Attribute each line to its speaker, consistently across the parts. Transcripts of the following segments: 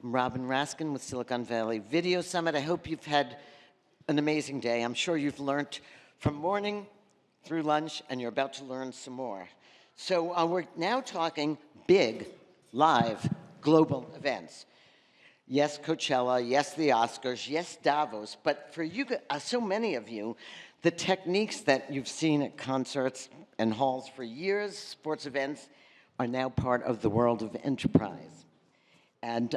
Speaker 1: I'm Robin Raskin with Silicon Valley Video Summit. I hope you've had an amazing day. I'm sure you've learned from morning through lunch, and you're about to learn some more. So we're now talking big, live, global events. Yes, Coachella, yes, the Oscars, yes, Davos, but for you, so many of you, the techniques that you've seen at concerts and halls for years, sports events, are now part of the world of enterprise. And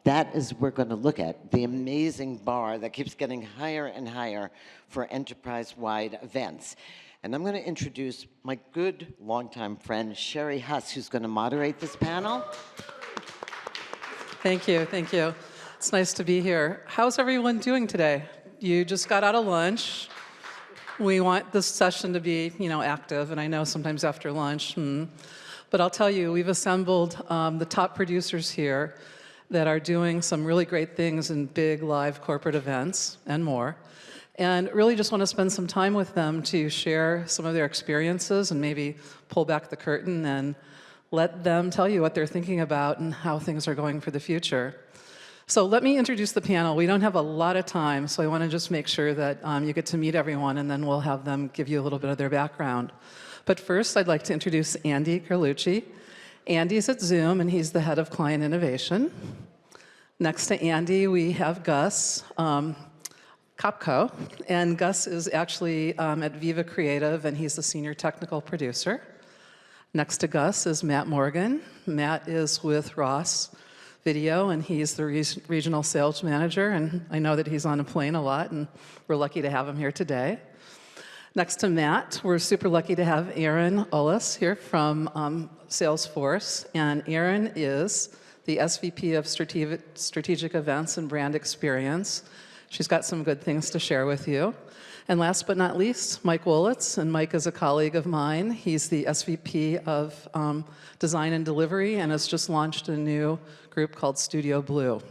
Speaker 1: that is we're going to look at, the amazing bar that keeps getting higher and higher for enterprise-wide events. And I'm going to introduce my good longtime friend, Sherry Huss, who's going to moderate this panel.
Speaker 2: Thank you, thank you. It's nice to be here. How's everyone doing today? You just got out of lunch. We want this session to be, active, and I know sometimes after lunch, but I'll tell you, we've assembled the top producers here that are doing some really great things in big live corporate events and more. And really just want to spend some time with them to share some of their experiences and maybe pull back the curtain and let them tell you what they're thinking about and how things are going for the future. So let me introduce the panel. We don't have a lot of time, so I want to just make sure that you get to meet everyone, and then we'll have them give you a little bit of their background. But first, I'd like to introduce Andy Carluccio. Andy's at Zoom, and he's the head of client innovation. Next to Andy, we have Gus Kapko, and Gus is actually at VIVA Creative, and he's the senior technical producer. Next to Gus is Matt Morgan. Matt is with Ross Video, and he's the regional sales manager, and I know that he's on a plane a lot, and we're lucky to have him here today. Next to Matt, we're super lucky to have Erin Oles here from Salesforce, and Erin is the SVP of Strategic Events and Brand Experience. She's got some good things to share with you. And last but not least, Mike Wohlitz, and Mike is a colleague of mine. He's the SVP of Design and Delivery and has just launched a new group called Studio Blue.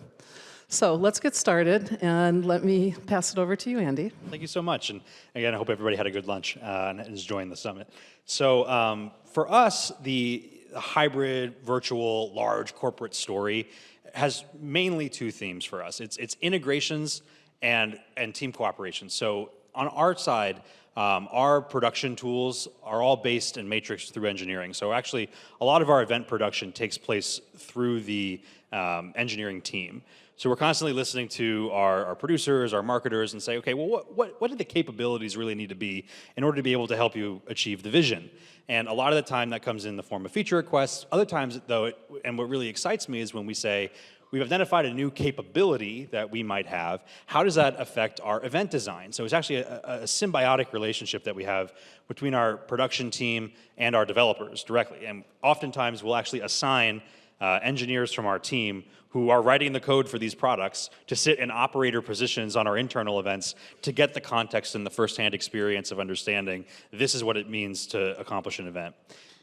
Speaker 2: So let's get started, and let me pass it over to you, Andy.
Speaker 3: Thank you so much. And again, I hope everybody had a good lunch and is enjoying the summit. So for us, the hybrid, virtual, large corporate story has mainly two themes for us. It's integrations and team cooperation. So on our side, our production tools are all based and matrixed through engineering. So actually, a lot of our event production takes place through the engineering team. So we're constantly listening to our producers, our marketers, and say, okay, well, what do the capabilities really need to be in order to be able to help you achieve the vision? And a lot of the time that comes in the form of feature requests. Other times, though, and what really excites me is when we say, we've identified a new capability that we might have. How does that affect our event design? So it's actually a symbiotic relationship that we have between our production team and our developers directly. And oftentimes we'll actually assign engineers from our team who are writing the code for these products to sit in operator positions on our internal events to get the context and the firsthand experience of understanding this is what it means to accomplish an event.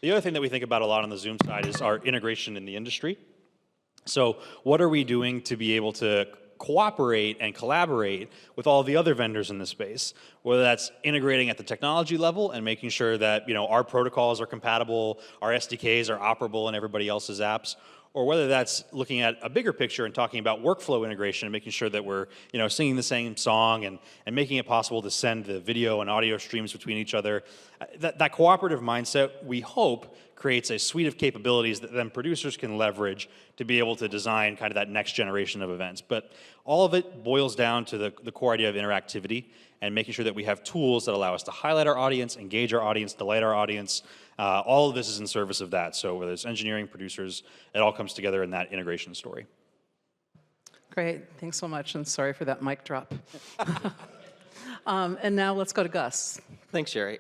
Speaker 3: The other thing that we think about a lot on the Zoom side is our integration in the industry. So what are we doing to be able to cooperate and collaborate with all the other vendors in the space, whether that's integrating at the technology level and making sure that our protocols are compatible, our SDKs are operable in everybody else's apps, or whether that's looking at a bigger picture and talking about workflow integration and making sure that we're singing the same song and making it possible to send the video and audio streams between each other. That cooperative mindset, we hope, creates a suite of capabilities that then producers can leverage to be able to design kind of that next generation of events. But all of it boils down to the core idea of interactivity and making sure that we have tools that allow us to highlight our audience, engage our audience, delight our audience. All of this is in service of that. So whether it's engineering, producers, it all comes together in that integration story.
Speaker 2: Great, thanks so much, and sorry for that mic drop. And now let's go to Gus.
Speaker 4: Thanks, Sherry.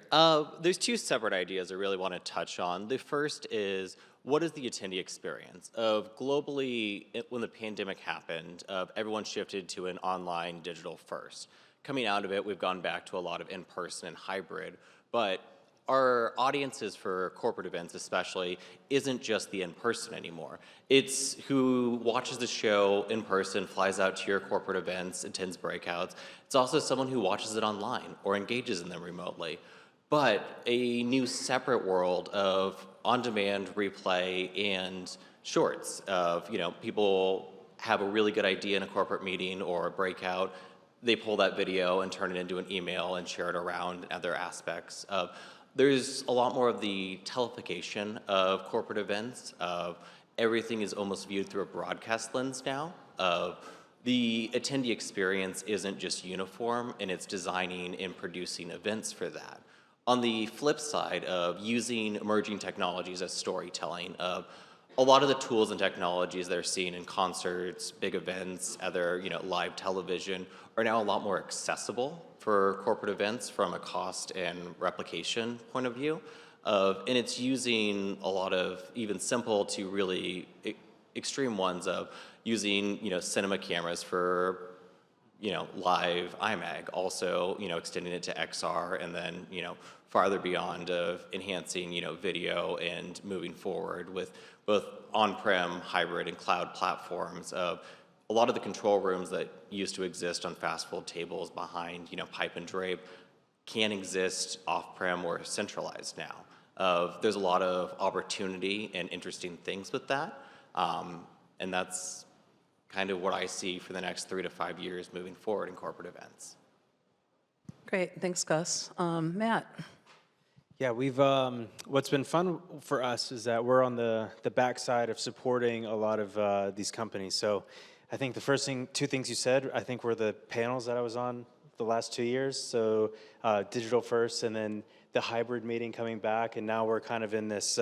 Speaker 4: There's two separate ideas I really want to touch on. The first is, what is the attendee experience of globally, when the pandemic happened, everyone shifted to an online digital first. Coming out of it, we've gone back to a lot of in-person and hybrid, but our audiences for corporate events especially isn't just the in-person anymore. It's who watches the show in person, flies out to your corporate events, attends breakouts. It's also someone who watches it online or engages in them remotely. But a new separate world of on-demand replay and shorts of people have a really good idea in a corporate meeting or a breakout, they pull that video and turn it into an email and share it around other aspects of. There's a lot more of the telefication of corporate events. Of everything is almost viewed through a broadcast lens now. Of the attendee experience isn't just uniform, and it's designing and producing events for that. On the flip side of using emerging technologies as storytelling, of a lot of the tools and technologies that are seen in concerts, big events, other live television are now a lot more accessible for corporate events from a cost and replication point of view. And it's using a lot of even simple to really extreme ones of using cinema cameras for live IMAG, also extending it to XR, and then farther beyond of enhancing video and moving forward with both on-prem, hybrid, and cloud platforms. Of a lot of the control rooms that used to exist on fast fold tables behind pipe and drape can exist off-prem or centralized now. There's a lot of opportunity and interesting things with that, and that's kind of what I see for the next 3 to 5 years moving forward in corporate events.
Speaker 2: Great, thanks, Gus. Matt?
Speaker 5: Yeah, what's been fun for us is that we're on the backside of supporting a lot of these companies. So I think the two things you said, I think were the panels that I was on the last 2 years. So digital first, and then the hybrid meeting coming back. And now we're kind of in this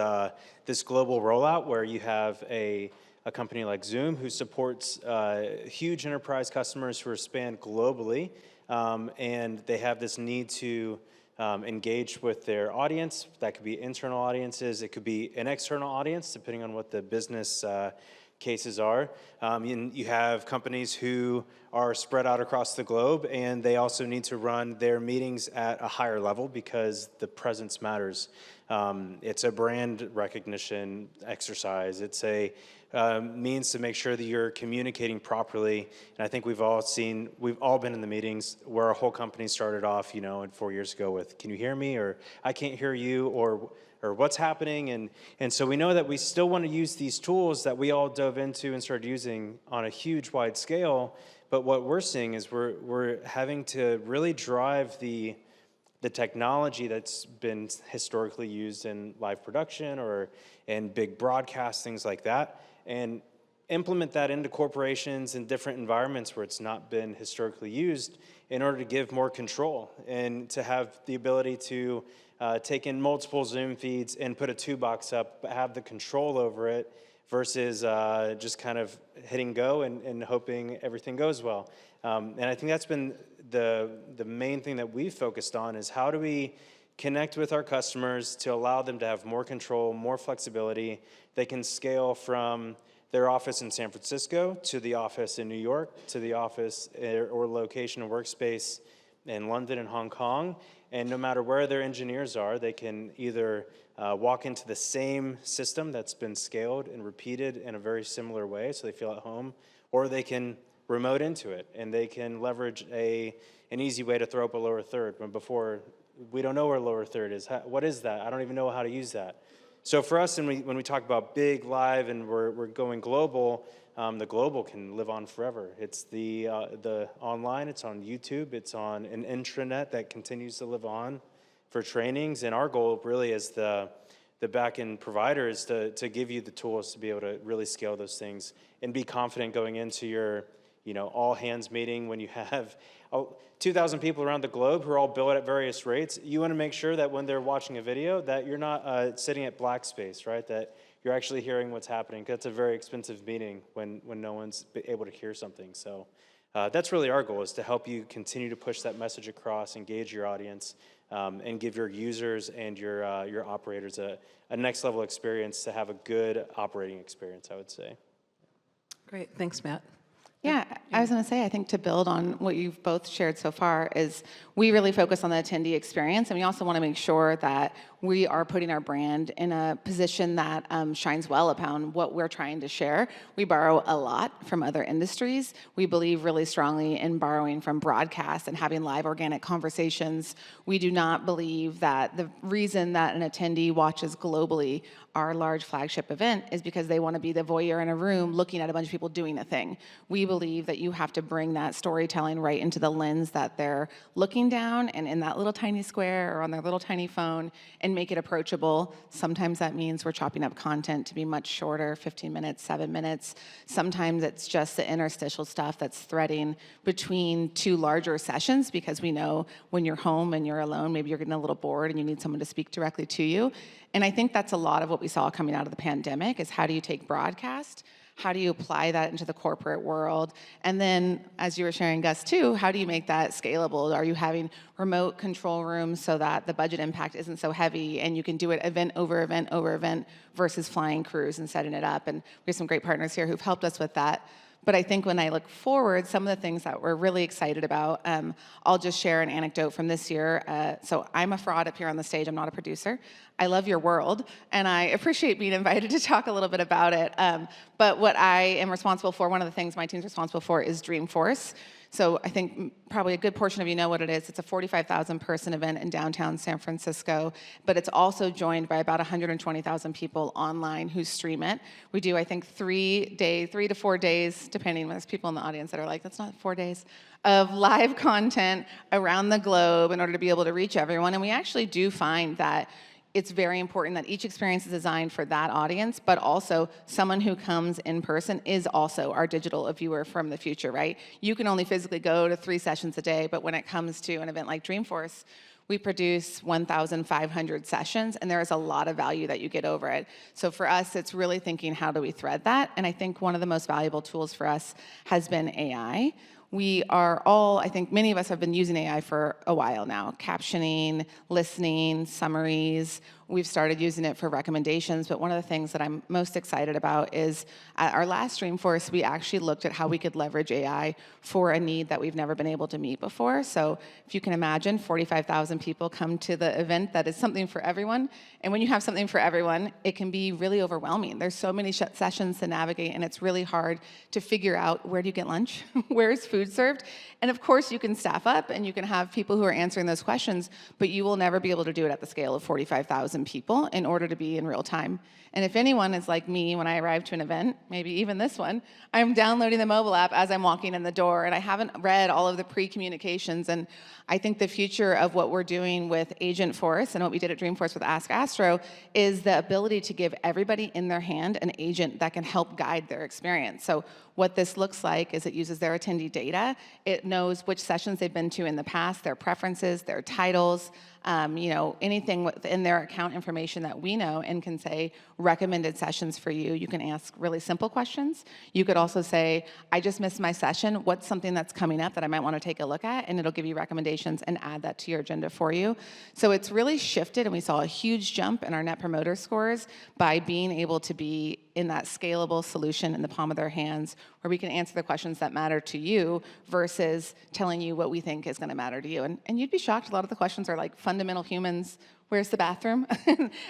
Speaker 5: global rollout where you have a company like Zoom who supports huge enterprise customers who are spanned globally. And they have this need to engage with their audience. That could be internal audiences. It could be an external audience, depending on what the business cases are. You have companies who are spread out across the globe, and they also need to run their meetings at a higher level because the presence matters. It's a brand recognition exercise. It's a means to make sure that you're communicating properly. And I think we've all been in the meetings where a whole company started off, 4 years ago with, "Can you hear me?" or "I can't hear you," or "What's happening?" And so we know that we still want to use these tools that we all dove into and started using on a huge, wide scale. But what we're seeing is we're having to really drive the technology that's been historically used in live production or in big broadcasts, things like that, and implement that into corporations and different environments where it's not been historically used in order to give more control and to have the ability to take in multiple Zoom feeds and put a 2-box up, but have the control over it versus just kind of hitting go and hoping everything goes well. And I think that's been the main thing that we've focused on is how do we connect with our customers to allow them to have more control, more flexibility. They can scale from their office in San Francisco to the office in New York to the office or location or workspace in London and Hong Kong. And no matter where their engineers are, they can either walk into the same system that's been scaled and repeated in a very similar way so they feel at home, or they can remote into it and they can leverage an easy way to throw up a lower third. When before, we don't know where lower third is. What is that? I don't even know how to use that. So for us, when we talk about big, live, and we're going global, the global can live on forever. It's the online, it's on YouTube, it's on an intranet that continues to live on for trainings. And our goal really as the back-end provider is to give you the tools to be able to really scale those things and be confident going into your all-hands meeting when you have 2,000 people around the globe who are all billed at various rates. You want to make sure that when they're watching a video that you're not sitting at black space, right? That you're actually hearing what's happening. Because it's a very expensive meeting when no one's able to hear something. So that's really our goal, is to help you continue to push that message across, engage your audience, and give your users and your operators a next level experience to have a good operating experience, I would say.
Speaker 2: Great, thanks, Matt.
Speaker 6: Yeah, I was going to say, I think to build on what you've both shared so far is we really focus on the attendee experience, and we also want to make sure that we are putting our brand in a position that shines well upon what we're trying to share. We borrow a lot from other industries. We believe really strongly in borrowing from broadcasts and having live organic conversations. We do not believe that the reason that an attendee watches globally our large flagship event is because they want to be the voyeur in a room looking at a bunch of people doing a thing. We believe that you have to bring that storytelling right into the lens that they're looking down and in that little tiny square or on their little tiny phone and make it approachable. Sometimes that means we're chopping up content to be much shorter, 15 minutes, 7 minutes. Sometimes it's just the interstitial stuff that's threading between two larger sessions because we know when you're home and you're alone, maybe you're getting a little bored and you need someone to speak directly to you. And I think that's a lot of what we saw coming out of the pandemic is how do you take broadcast? How do you apply that into the corporate world? And then, as you were sharing, Gus, too, how do you make that scalable? Are you having remote control rooms so that the budget impact isn't so heavy and you can do it event over event over event versus flying crews and setting it up? And we have some great partners here who've helped us with that. But I think when I look forward, some of the things that we're really excited about, I'll just share an anecdote from this year. So I'm a fraud up here on the stage. I'm not a producer. I love your world, and I appreciate being invited to talk a little bit about it. But what I am responsible for, one of the things my team's responsible for is Dreamforce. So I think probably a good portion of you know what it is. It's a 45,000 person event in downtown San Francisco, but it's also joined by about 120,000 people online who stream it. We do, I think, 3 to 4 days, depending. There's people in the audience that are like, that's not 4 days, of live content around the globe in order to be able to reach everyone. And we actually do find that it's very important that each experience is designed for that audience, but also someone who comes in person is also our digital viewer from the future, right? You can only physically go to 3 sessions a day, but when it comes to an event like Dreamforce, we produce 1,500 sessions, and there is a lot of value that you get over it. So for us, it's really thinking, how do we thread that? And I think one of the most valuable tools for us has been AI. We are all, I think many of us have been using AI for a while now. Captioning, listening, summaries. We've started using it for recommendations, but one of the things that I'm most excited about is at our last Dreamforce, we actually looked at how we could leverage AI for a need that we've never been able to meet before. So if you can imagine, 45,000 people come to the event that is something for everyone. And when you have something for everyone, it can be really overwhelming. There's so many sessions to navigate, and it's really hard to figure out, where do you get lunch? Where is food served? And of course, you can staff up and you can have people who are answering those questions, but you will never be able to do it at the scale of 45,000 people in order to be in real time. And if anyone is like me, when I arrive to an event, maybe even this one, I'm downloading the mobile app as I'm walking in the door, and I haven't read all of the pre-communications. And I think the future of what we're doing with Agentforce and what we did at Dreamforce with Ask Astro is the ability to give everybody in their hand an agent that can help guide their experience. So what this looks like is it uses their attendee data. It knows which sessions they've been to in the past, their preferences, their titles, anything within their account information that we know, and can say recommended sessions for you. You can ask really simple questions. You could also say, I just missed my session. What's something that's coming up that I might want to take a look at? And it'll give you recommendations and add that to your agenda for you. So it's really shifted, and we saw a huge jump in our Net Promoter scores by being able to be in that scalable solution in the palm of their hands, where we can answer the questions that matter to you versus telling you what we think is going to matter to you. And you'd be shocked, a lot of the questions are like fundamental humans. Where's the bathroom?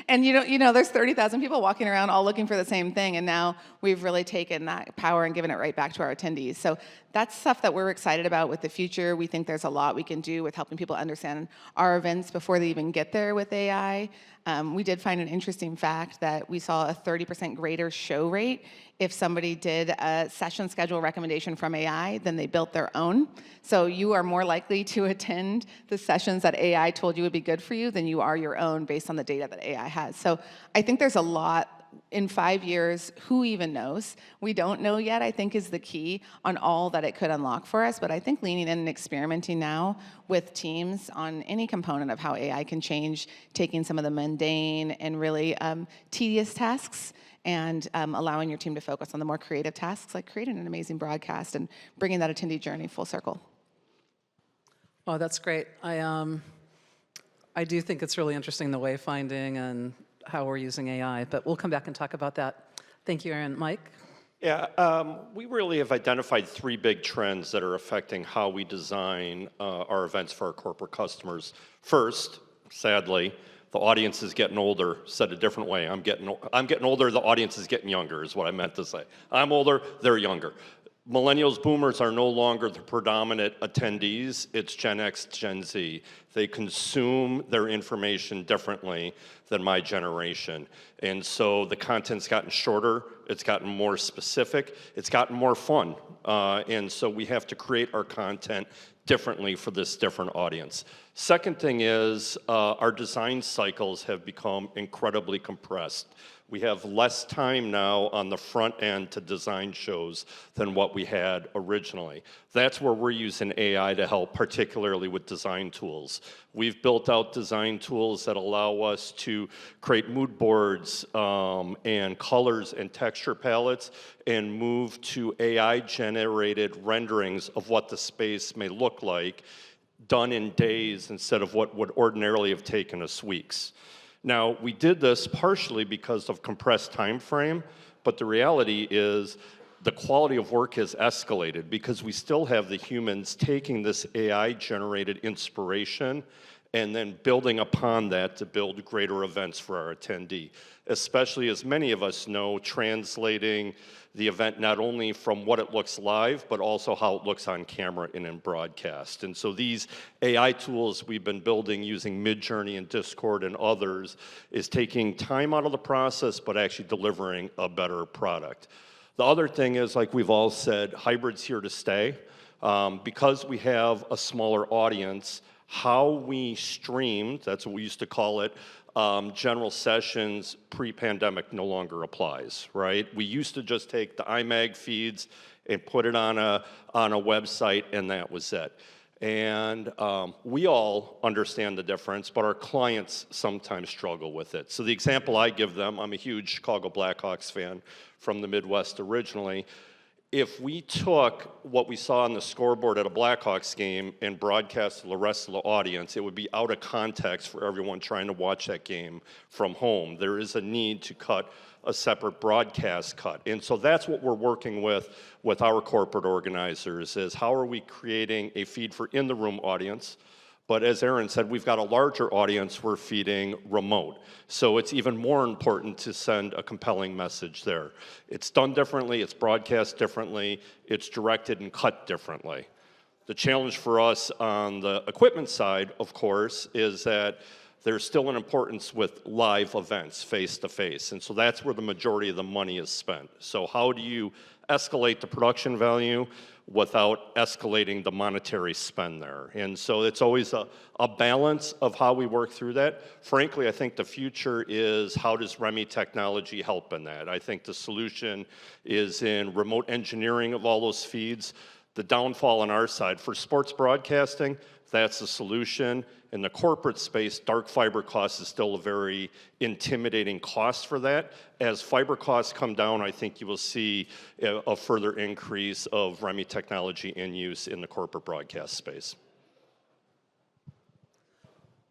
Speaker 6: And there's 30,000 people walking around all looking for the same thing, and now we've really taken that power and given it right back to our attendees. So that's stuff that we're excited about with the future. We think there's a lot we can do with helping people understand our events before they even get there with AI. We did find an interesting fact that we saw a 30% greater show rate if somebody did a session schedule recommendation from AI than they built their own. So you are more likely to attend the sessions that AI told you would be good for you than you are your own based on the data that AI has. So I think there's a lot. In 5 years, who even knows? We don't know yet, I think, is the key on all that it could unlock for us. But I think leaning in and experimenting now with teams on any component of how AI can change, taking some of the mundane and really tedious tasks and allowing your team to focus on the more creative tasks, like creating an amazing broadcast and bringing that attendee journey full circle.
Speaker 2: Oh, that's great. I do think it's really interesting, the wayfinding and how we're using AI, but we'll come back and talk about that. Thank you, Erin. Mike?
Speaker 7: Yeah, we really have identified three big trends that are affecting how we design our events for our corporate customers. First, sadly, the audience is getting older. Said a different way, I'm getting older, the audience is getting younger, is what I meant to say. I'm older, they're younger. Millennials, boomers are no longer the predominant attendees. It's Gen X, Gen Z. They consume their information differently than my generation. And so the content's gotten shorter, it's gotten more specific, it's gotten more fun. And so we have to create our content differently for this different audience. Second thing is our design cycles have become incredibly compressed. We have less time now on the front end to design shows than what we had originally. That's where we're using AI to help, particularly with design tools. We've built out design tools that allow us to create mood boards and colors and texture palettes and move to AI-generated renderings of what the space may look like, done in days instead of what would ordinarily have taken us weeks. Now, we did this partially because of compressed time frame, but the reality is the quality of work has escalated because we still have the humans taking this AI-generated inspiration and then building upon that to build greater events for our attendee, especially as many of us know, translating the event not only from what it looks live, but also how it looks on camera and in broadcast. And so these AI tools we've been building using Midjourney and Discord and others is taking time out of the process, but actually delivering a better product. The other thing is, like we've all said, hybrid's here to stay. Because we have a smaller audience, how we streamed, that's what we used to call it, general sessions pre-pandemic no longer applies, right? We used to just take the iMag feeds and put it on a website, and that was it. And we all understand the difference, but our clients sometimes struggle with it. So the example I give them, I'm a huge Chicago Blackhawks fan from the Midwest originally. If we took what we saw on the scoreboard at a Blackhawks game and broadcast to the rest of the audience, it would be out of context for everyone trying to watch that game from home. There is a need to cut a separate broadcast cut. And so that's what we're working with our corporate organizers, is how are we creating a feed for in-the-room audience. But as Erin said, we've got a larger audience we're feeding remote. So it's even more important to send a compelling message there. It's done differently, it's broadcast differently, it's directed and cut differently. The challenge for us on the equipment side, of course, is that there's still an importance with live events, face-to-face. And so that's where the majority of the money is spent. So how do you escalate the production value without escalating the monetary spend there? And so it's always a balance of how we work through that. Frankly, I think the future is how does REMI technology help in that? I think the solution is in remote engineering of all those feeds. The downfall on our side, for sports broadcasting, that's the solution. In the corporate space, dark fiber cost is still a very intimidating cost for that. As fiber costs come down, I think you will see a further increase of REMI technology in use in the corporate broadcast space.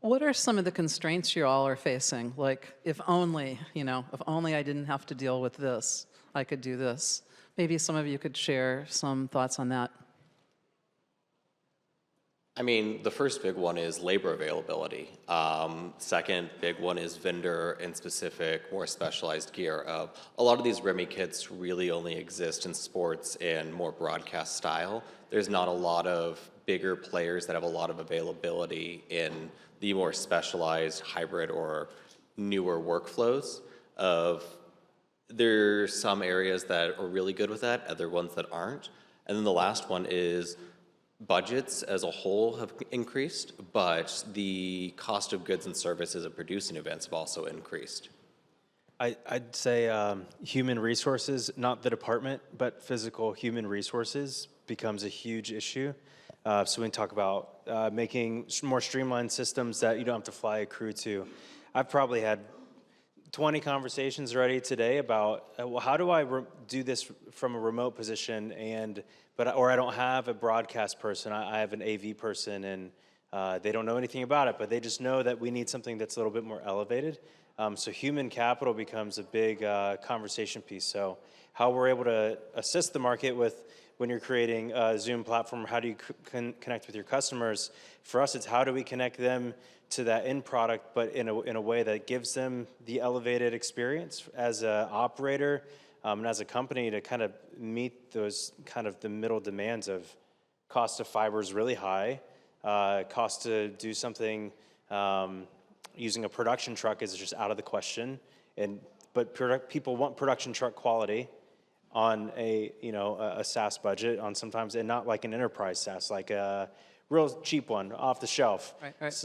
Speaker 2: What are some of the constraints you all are facing? Like, if only, if only I didn't have to deal with this, I could do this. Maybe some of you could share some thoughts on that.
Speaker 4: I mean, the first big one is labor availability. Second big one is vendor and specific, more specialized gear. A lot of these REMI kits really only exist in sports and more broadcast style. There's not a lot of bigger players that have a lot of availability in the more specialized hybrid or newer workflows. There's some areas that are really good with that, other ones that aren't. And then the last one is budgets as a whole have increased, but the cost of goods and services of producing events have also increased.
Speaker 5: I'd say human resources, not the department, but physical human resources becomes a huge issue. So we can talk about making more streamlined systems that you don't have to fly a crew to. I've probably had 20 conversations already today about, well, how do I do this from a remote position, or I don't have a broadcast person, I have an AV person, and they don't know anything about it, but they just know that we need something that's a little bit more elevated. So human capital becomes a big conversation piece. So how we're able to assist the market with when you're creating a Zoom platform, how do you connect with your customers? For us, it's how do we connect them to that end product, but in a way that gives them the elevated experience as an operator and as a company to kind of meet those kind of the middle demands of cost of fiber is really high, cost to do something using a production truck is just out of the question, but people want production truck quality on a SaaS budget on sometimes, and not like an enterprise SaaS, like a real cheap one off the shelf.
Speaker 2: Right.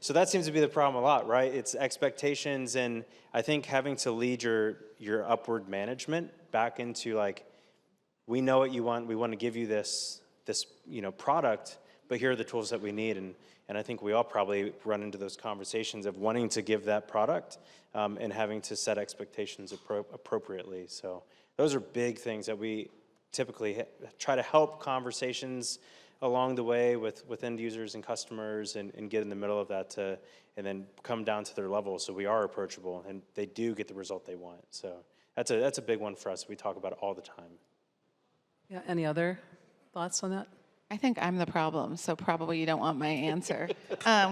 Speaker 5: So that seems to be the problem a lot, right? It's expectations, and I think having to lead your upward management back into like, we know what you want, we want to give you this product, but here are the tools that we need, and I think we all probably run into those conversations of wanting to give that product and having to set expectations appropriately. So those are big things that we typically try to help conversations along the way with end users and customers and get in the middle of that and then come down to their level so we are approachable and they do get the result they want. So that's a big one for us. We talk about it all the time.
Speaker 2: Yeah, any other thoughts on that?
Speaker 6: I think I'm the problem, so probably you don't want my answer.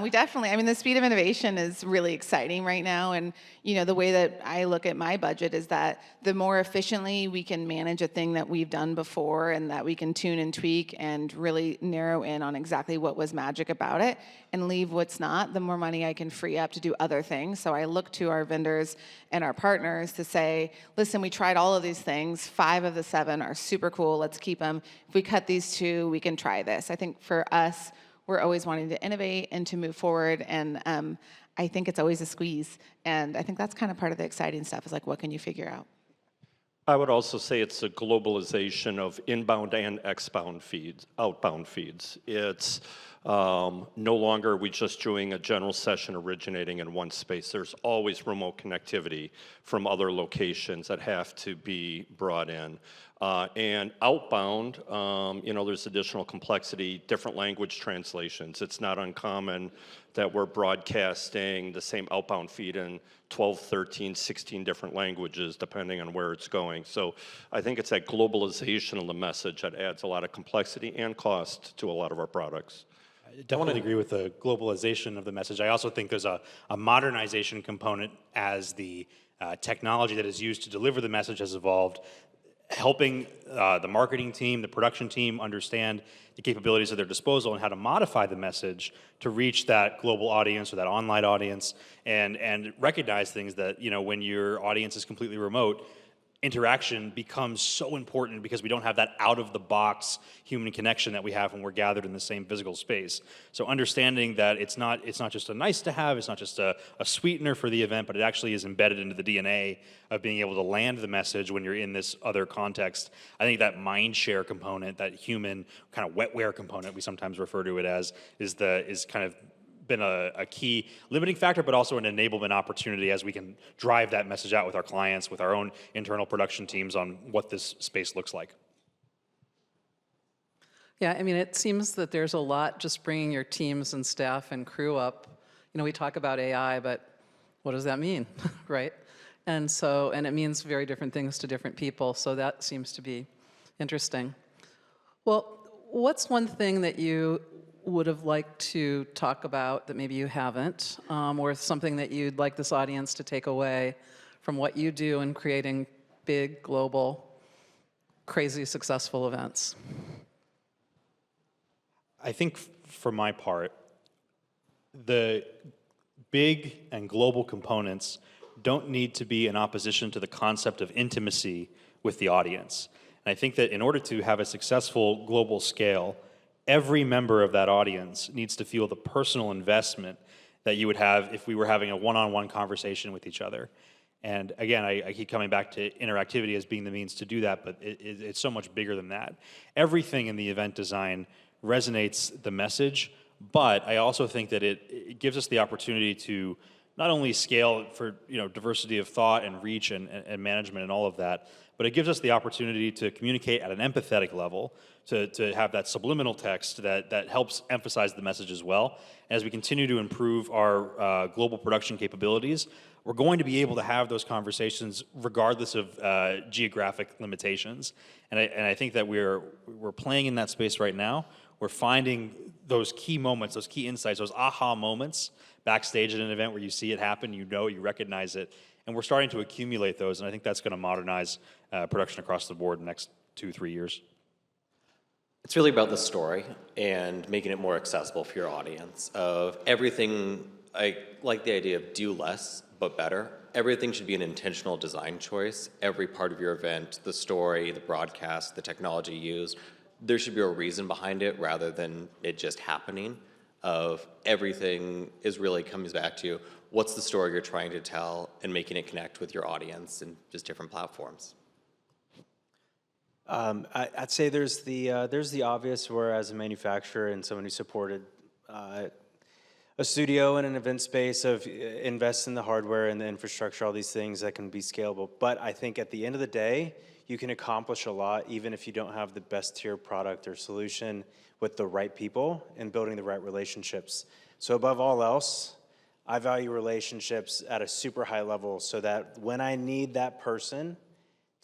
Speaker 6: We definitely, I mean, the speed of innovation is really exciting right now. And, the way that I look at my budget is that the more efficiently we can manage a thing that we've done before and that we can tune and tweak and really narrow in on exactly what was magic about it and leave what's not, the more money I can free up to do other things. So I look to our vendors and our partners to say, listen, we tried all of these things. 5 of the 7 are super cool. Let's keep them. If we cut these 2, we can try this. I think for us, we're always wanting to innovate and to move forward. And I think it's always a squeeze. And I think that's kind of part of the exciting stuff is like, what can you figure out?
Speaker 7: I would also say it's a globalization of inbound and outbound feeds. It's no longer are we just doing a general session originating in one space. There's always remote connectivity from other locations that have to be brought in. And outbound, there's additional complexity, different language translations. It's not uncommon that we're broadcasting the same outbound feed in 12, 13, 16 different languages, depending on where it's going. So I think it's that globalization of the message that adds a lot of complexity and cost to a lot of our products.
Speaker 3: I definitely agree with the globalization of the message. I also think there's a modernization component as the technology that is used to deliver the message has evolved, helping the marketing team, the production team understand the capabilities at their disposal and how to modify the message to reach that global audience or that online audience and recognize things that, when your audience is completely remote, interaction becomes so important because we don't have that out-of-the-box human connection that we have when we're gathered in the same physical space. So understanding that it's not just a nice-to-have, it's not just a sweetener for the event, but it actually is embedded into the DNA of being able to land the message when you're in this other context. I think that mind share component, that human kind of wetware component we sometimes refer to it as, is kind of been a key limiting factor, but also an enablement opportunity as we can drive that message out with our clients, with our own internal production teams on what this space looks like.
Speaker 2: Yeah, I mean, it seems that there's a lot just bringing your teams and staff and crew up. We talk about AI, but what does that mean, right? And it means very different things to different people, so that seems to be interesting. Well, what's one thing that you would have liked to talk about that maybe you haven't, or something that you'd like this audience to take away from what you do in creating big, global, crazy successful events?
Speaker 3: I think for my part, the big and global components don't need to be in opposition to the concept of intimacy with the audience. And I think that in order to have a successful global scale, every member of that audience needs to feel the personal investment that you would have if we were having a one-on-one conversation with each other. And again, I keep coming back to interactivity as being the means to do that, but it's so much bigger than that. Everything in the event design resonates the message, but I also think that it gives us the opportunity to not only scale for diversity of thought and reach and management and all of that, but it gives us the opportunity to communicate at an empathetic level, to have that subliminal text that helps emphasize the message as well. As we continue to improve our global production capabilities, we're going to be able to have those conversations regardless of geographic limitations. And I think that we're playing in that space right now. We're finding those key moments, those key insights, those aha moments backstage at an event where you see it happen, you recognize it, and we're starting to accumulate those, and I think that's going to modernize production across the board in the next 2-3 years.
Speaker 4: It's really about the story and making it more accessible for your audience. Of everything, I like the idea of do less but better. Everything should be an intentional design choice. Every part of your event, the story, the broadcast, the technology used, there should be a reason behind it rather than it just happening. Of everything is really comes back to what's the story you're trying to tell and making it connect with your audience and just different platforms.
Speaker 5: I'd say there's the obvious, where as a manufacturer and someone who supported a studio and an event space, of invest in the hardware and the infrastructure, all these things that can be scalable. But I think at the end of the day, you can accomplish a lot even if you don't have the best tier product or solution with the right people and building the right relationships. So above all else, I value relationships at a super high level, so that when I need that person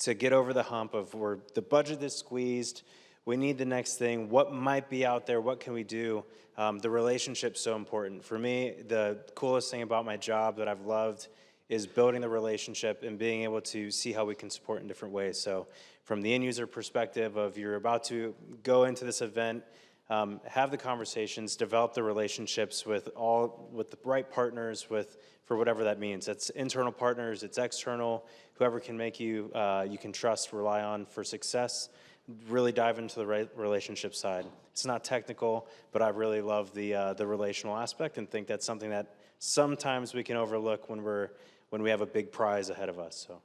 Speaker 5: to get over the hump of where the budget is squeezed, we need the next thing, what might be out there, what can we do? The relationship's so important. For me, the coolest thing about my job that I've loved is building the relationship and being able to see how we can support in different ways. So from the end user perspective of you're about to go into this event, have the conversations, develop the relationships with the right partners, for whatever that means. It's internal partners, it's external, whoever can make you can trust, rely on for success. Really dive into the right relationship side. It's not technical, but I really love the relational aspect, and think that's something that sometimes we can overlook when we have a big prize ahead of us. So.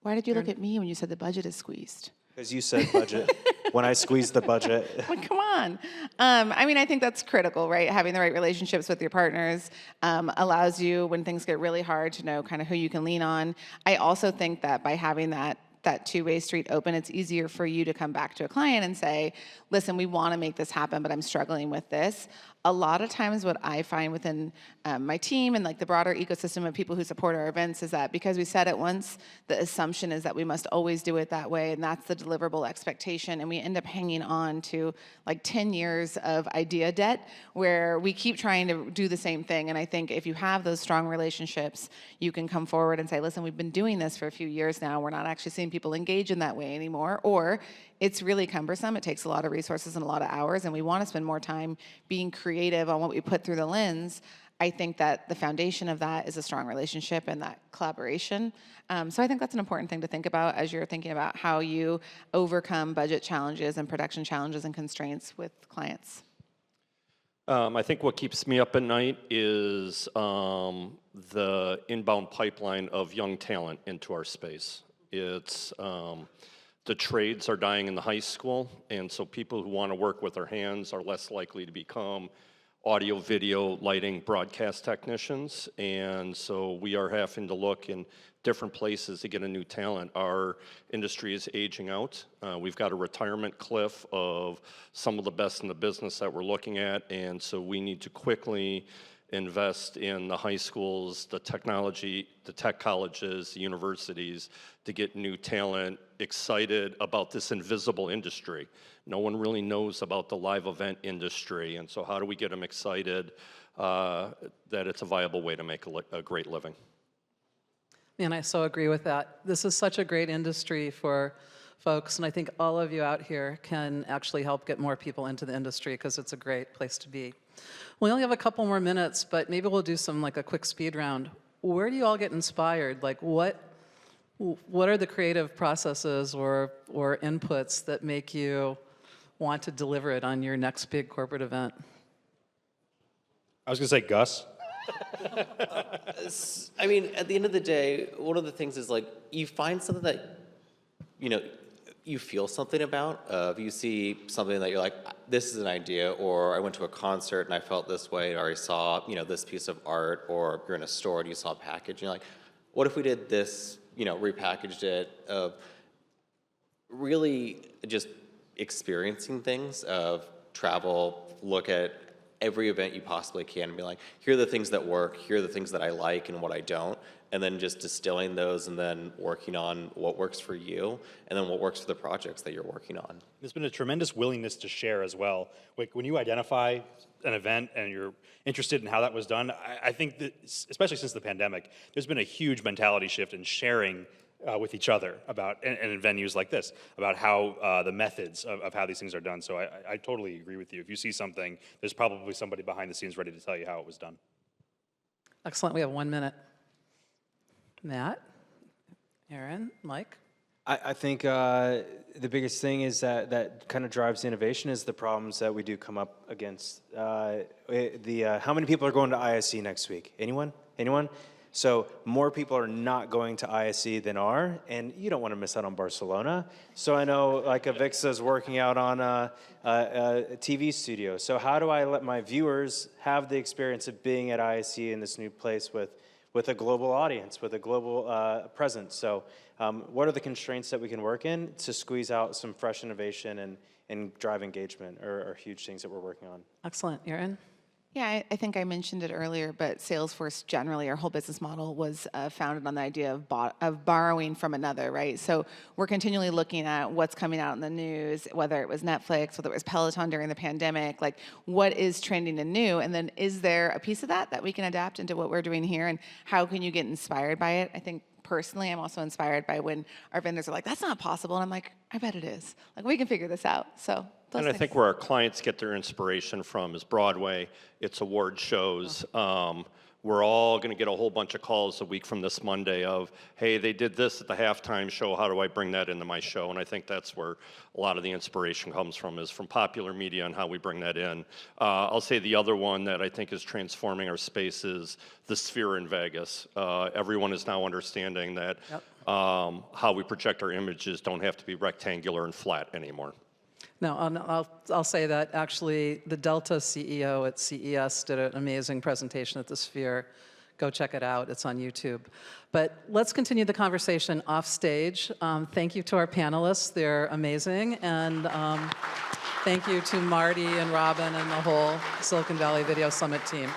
Speaker 6: Why did you look at me when you said the budget is squeezed?
Speaker 5: Because you said budget. When I squeezed the budget.
Speaker 6: Well, come on. I think that's critical, right? Having the right relationships with your partners allows you, when things get really hard, to know kind of who you can lean on. I also think that by having that two-way street open, it's easier for you to come back to a client and say, listen, we want to make this happen, but I'm struggling with this. A lot of times what I find within my team and like the broader ecosystem of people who support our events is that because we said it once, the assumption is that we must always do it that way, and that's the deliverable expectation, and we end up hanging on to like 10 years of idea debt where we keep trying to do the same thing. And I think if you have those strong relationships, you can come forward and say, listen, we've been doing this for a few years now, we're not actually seeing people engage in that way anymore, or it's really cumbersome, it takes a lot of resources and a lot of hours, and we want to spend more time being creative on what we put through the lens. I think that the foundation of that is a strong relationship and that collaboration. So I think that's an important thing to think about as you're thinking about how you overcome budget challenges and production challenges and constraints with clients.
Speaker 7: I think what keeps me up at night is the inbound pipeline of young talent into our space. It's the trades are dying in the high school, and so people who want to work with their hands are less likely to become audio, video, lighting, broadcast technicians, and so we are having to look in different places to get a new talent. Our industry is aging out. We've got a retirement cliff of some of the best in the business that we're looking at, and so we need to quickly invest in the high schools, the technology, the tech colleges, the universities, to get new talent excited about this invisible industry. No one really knows about the live event industry, and so how do we get them excited that it's a viable way to make a great living?
Speaker 2: And I so agree with that. This is such a great industry for folks, and I think all of you out here can actually help get more people into the industry because it's a great place to be. We only have a couple more minutes, but maybe we'll do some like a quick speed round. Where do you all get inspired? Like what are the creative processes or inputs that make you want to deliver it on your next big corporate event?
Speaker 3: I was going to say Gus.
Speaker 4: At the end of the day, one of the things is like you find something that, you feel something about. If you see something that you're like, this is an idea, or I went to a concert and I felt this way, or I saw, this piece of art, or you're in a store and you saw a package, and you're like, what if we did this, repackaged it, of really just experiencing things, of travel, look at every event you possibly can and be like, here are the things that work, here are the things that I like and what I don't, and then just distilling those and then working on what works for you and then what works for the projects that you're working on.
Speaker 3: There's been a tremendous willingness to share as well. Like when you identify an event and you're interested in how that was done, I think that, especially since the pandemic, there's been a huge mentality shift in sharing with each other about, and in venues like this, about how the methods of how these things are done. So I totally agree with you. If you see something, there's probably somebody behind the scenes ready to tell you how it was done.
Speaker 2: Excellent. We have 1 minute. Matt, Erin, Mike.
Speaker 5: I think the biggest thing is that kind of drives innovation is the problems that we do come up against. How many people are going to ISE next week? Anyone? So more people are not going to ISE than are, and you don't want to miss out on Barcelona. So I know like Avixa's working out on a TV studio. So how do I let my viewers have the experience of being at ISE in this new place with a global audience, with a global presence? So what are the constraints that we can work in to squeeze out some fresh innovation and drive engagement are huge things that we're working on.
Speaker 2: Excellent. Erin?
Speaker 6: Yeah, I think I mentioned it earlier, but Salesforce generally, our whole business model was founded on the idea of borrowing from another, right? So we're continually looking at what's coming out in the news, whether it was Netflix, whether it was Peloton during the pandemic, like what is trending and new, and then is there a piece of that we can adapt into what we're doing here, and how can you get inspired by it? I think personally, I'm also inspired by when our vendors are like, that's not possible, and I'm like, I bet it is. Like, we can figure this out, so.
Speaker 7: And I think where our clients get their inspiration from is Broadway, it's award shows. We're all going to get a whole bunch of calls a week from this Monday of, hey, they did this at the halftime show, how do I bring that into my show? And I think that's where a lot of the inspiration comes from, is from popular media and how we bring that in. I'll say the other one that I think is transforming our space is the Sphere in Vegas. Everyone is now understanding that how we project our images don't have to be rectangular and flat anymore.
Speaker 2: No, I'll say that actually the Delta CEO at CES did an amazing presentation at the Sphere. Go check it out. It's on YouTube. But let's continue the conversation off stage. Thank you to our panelists. They're amazing. And thank you to Marty and Robin and the whole Silicon Valley Video Summit team.